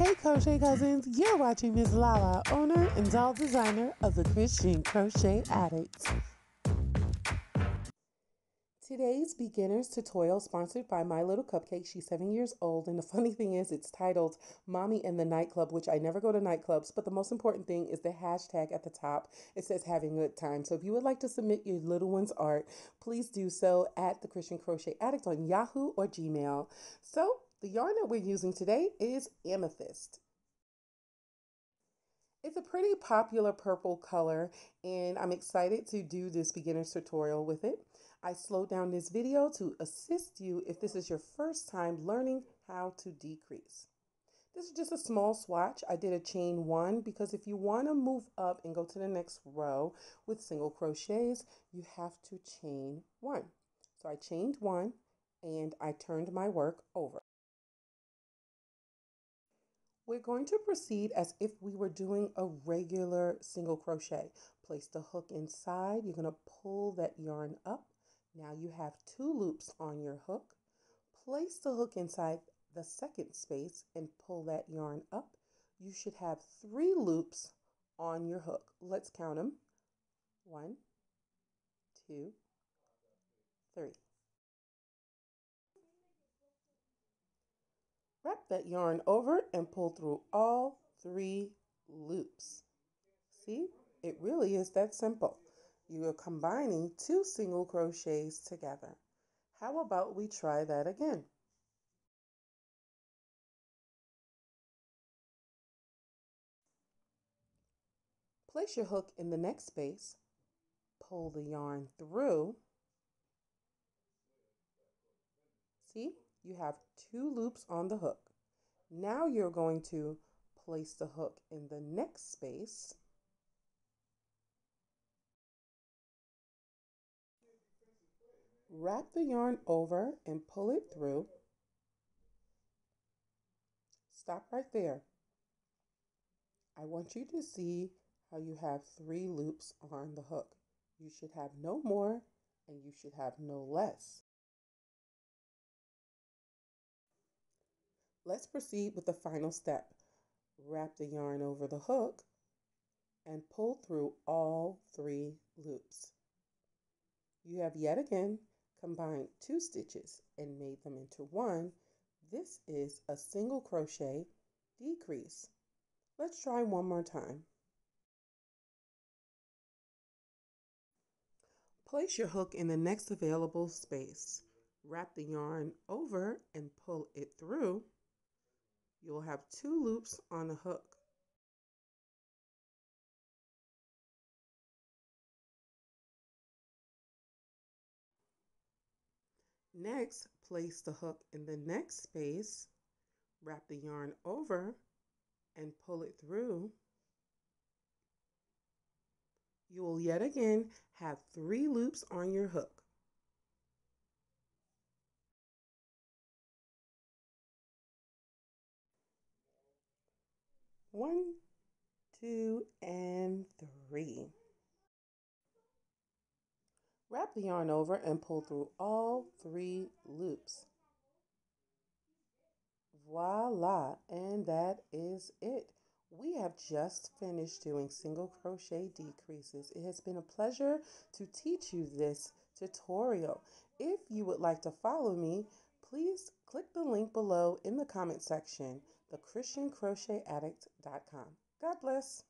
Hey Crochet Cousins, you're watching Miss Lala, owner and doll designer of the Christian Crochet Addict. Today's beginner's tutorial sponsored by My Little Cupcake. She's 7 years old, and the funny thing is it's titled Mommy in the Nightclub, which I never go to nightclubs, but the most important thing is the hashtag at the top. It says having a good time. So if you would like to submit your little one's art, please do so at the Christian Crochet Addict on Yahoo or Gmail. So the yarn that we're using today is Amethyst. It's a pretty popular purple color, and I'm excited to do this beginner's tutorial with it. I slowed down this video to assist you if this is your first time learning how to decrease. This is just a small swatch. I did a chain one because if you want to move up and go to the next row with single crochets, you have to chain one. So I chained one and I turned my work over. We're going to proceed as if we were doing a regular single crochet. Place the hook inside. You're going to pull that yarn up. Now you have 2 loops on your hook. Place the hook inside the second space and pull that yarn up. You should have 3 loops on your hook. Let's count them. 1, 2, 3. Wrap that yarn over and pull through all 3 loops. See, it really is that simple. You are combining 2 single crochets together. How about we try that again? Place your hook in the next space, pull the yarn through. See, you have 2 loops on the hook. Now you're going to place the hook in the next space. Wrap the yarn over and pull it through. Stop right there. I want you to see how you have 3 loops on the hook. You should have no more and you should have no less. Let's proceed with the final step. Wrap the yarn over the hook and pull through all 3 loops. You have yet again combined 2 stitches and made them into one. This is a single crochet decrease. Let's try one more time. Place your hook in the next available space. Wrap the yarn over and pull it through. You'll have 2 loops on the hook. Next, place the hook in the next space, wrap the yarn over and pull it through. You will yet again have 3 loops on your hook. One, 2, and 3. Wrap the yarn over and pull through all 3 loops. Voila, and that is it. We have just finished doing single crochet decreases. It has been a pleasure to teach you this tutorial. If you would like to follow me, please click the link below in the comment section, thechristiancrochetaddict.com. God bless.